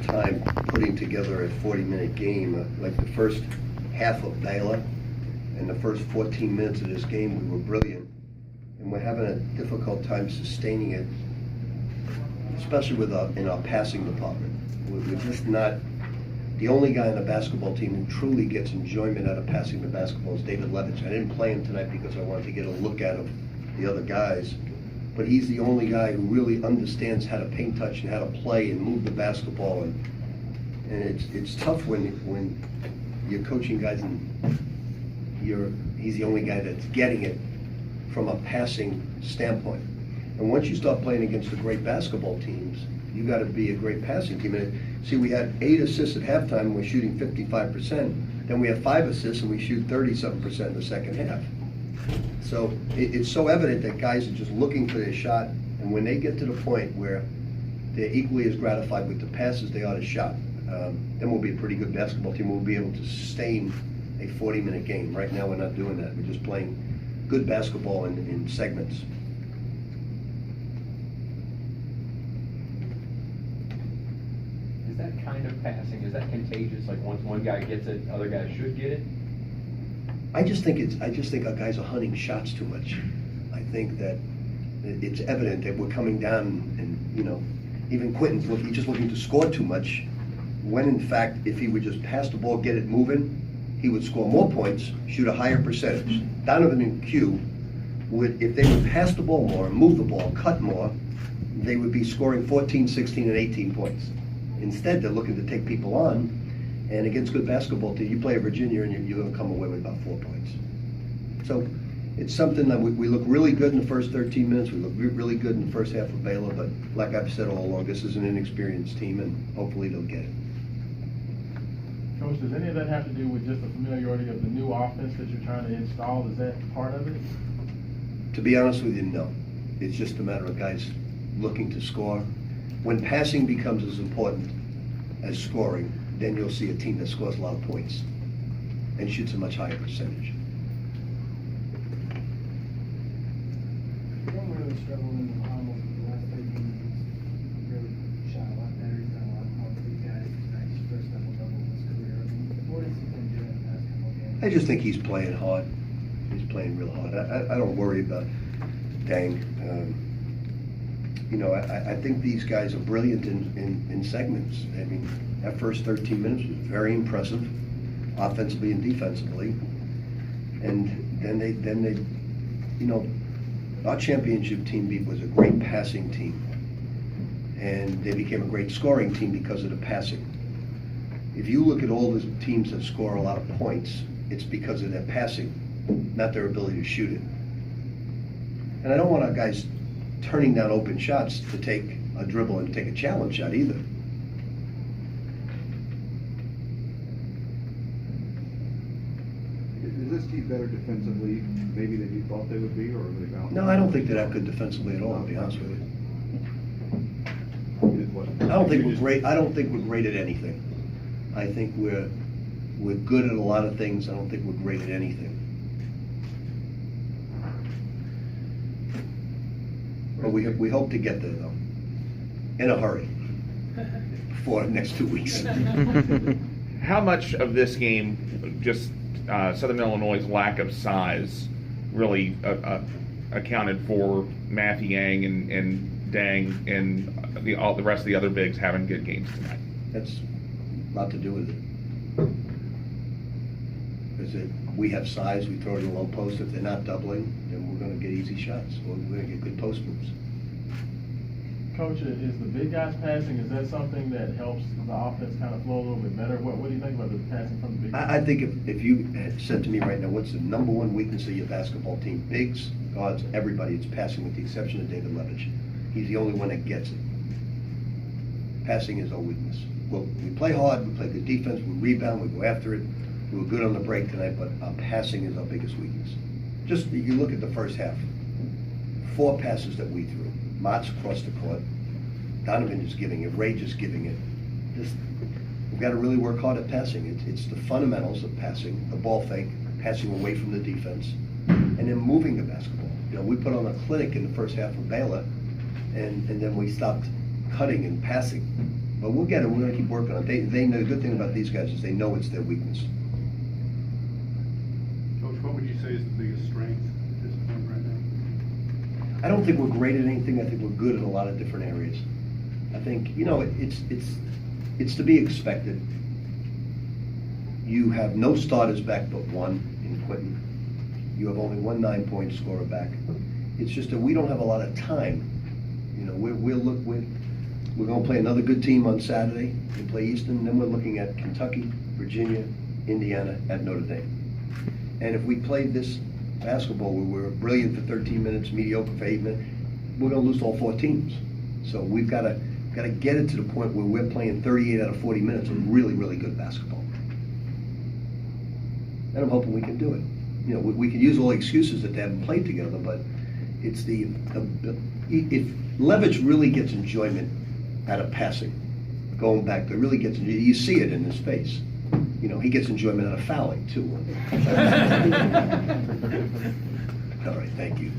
difficult time putting together a 40-minute game. Like the first half of Baylor and the first 14 minutes of this game, we were brilliant. And we're having a difficult time sustaining it, especially in our passing department. We're just not. The only guy on the basketball team who truly gets enjoyment out of passing the basketball is David Levitch. I didn't play him tonight because I wanted to get a look at the other guys. But he's the only guy who really understands how to paint touch and how to play and move the basketball. And it's tough when you're coaching guys and he's the only guy that's getting it from a passing standpoint. And once you start playing against the great basketball teams, you got to be a great passing team. And see, we had 8 assists at halftime and we're shooting 55%. Then we have 5 assists and we shoot 30-something% in the second half. So it's so evident that guys are just looking for their shot, and when they get to the point where they're equally as gratified with the passes they are the shot, then we'll be a pretty good basketball team. We'll be able to sustain a 40-minute game. Right now we're not doing that. We're just playing good basketball in segments. Is that kind of passing, is that contagious? Like once one guy gets it, other guys should get it? I just think our guys are hunting shots too much. I think that it's evident that we're coming down, and even Quentin's he's just looking to score too much. When in fact, if he would just pass the ball, get it moving, he would score more points, shoot a higher percentage. Donovan and Q if they would pass the ball more, move the ball, cut more, they would be scoring 14, 16, and 18 points. Instead, they're looking to take people on. And against good basketball team, you play at Virginia and you're going to come away with about 4 points. So it's something that we look really good in the first 13 minutes. We look really good in the first half of Baylor. But like I've said all along, this is an inexperienced team, and hopefully they'll get it. Coach, does any of that have to do with just the familiarity of the new offense that you're trying to install? Is that part of it? To be honest with you, no. It's just a matter of guys looking to score. When passing becomes as important as scoring, then you'll see a team that scores a lot of points and shoots a much higher percentage. One really struggled in the almost the last 13 minutes. Really shot a lot better. He's done a lot more with these guys. Tonight, his first double-double in his career. What has he been doing in the past couple of games? I just think he's playing hard. He's playing real hard. I don't worry about Dang. I think these guys are brilliant in segments. I mean, that first 13 minutes was very impressive, offensively and defensively. And then they, our championship team was a great passing team. And they became a great scoring team because of the passing. If you look at all the teams that score a lot of points, it's because of their passing, not their ability to shoot it. And I don't want our guys turning down open shots to take a dribble and take a challenge shot either. Is this team better defensively maybe than you thought they would be, or are they balanced? No, I don't think they're that good defensively at all, to be honest with you. I I don't think we're great at anything. I think we're good at a lot of things. I don't think we're great at anything. But we hope to get there, though, in a hurry, for the next 2 weeks. How much of this game, just Southern Illinois' lack of size, really accounted for Matthew Yang and Dang and the rest of the other bigs having good games tonight? That's a lot to do with it. Because we have size, we throw it in a low post. If they're not doubling, then we're going to get easy shots. We're going to get good post moves. Coach, is the big guys passing, is that something that helps the offense kind of flow a little bit better? What do you think about the passing from the big guys? I think if you had said to me right now, what's the number one weakness of your basketball team? Bigs, guards, everybody, it's passing with the exception of David Levitch. He's the only one that gets it. Passing is our weakness. Well, we play hard, we play good defense, we rebound, we go after it. We were good on the break tonight, but our passing is our biggest weakness. Just you look at the first half. 4 passes that we threw. Mott's across the court. Donovan just giving it. Ray just giving it. We've got to really work hard at passing. It's the fundamentals of passing, the ball fake, passing away from the defense, and then moving the basketball. We put on a clinic in the first half of Baylor, and then we stopped cutting and passing. But we'll get it, we're gonna keep working on it. They know, the good thing about these guys is they know it's their weakness. Coach, what would you say is the biggest strength at this point right now? I don't think we're great at anything, I think we're good at a lot of different areas. I think, you know, it's to be expected. You have no starters back but one in Quentin. You have only one 9-point scorer back. It's just that we don't have a lot of time. You know, we're going to play another good team on Saturday. We play Easton, then we're looking at Kentucky, Virginia, Indiana, at Notre Dame. And if we played this basketball where we're brilliant for 13 minutes, mediocre for 8 minutes, we're going to lose all 4 teams. So we've got to get it to the point where we're playing 38 out of 40 minutes of really, really good basketball. And I'm hoping we can do it. You know, we can use all the excuses that they haven't played together, but it's if Levitt really gets enjoyment out of passing, going back there, really gets, you see it in his face. You know, he gets enjoyment out of fouling too. All right, thank you.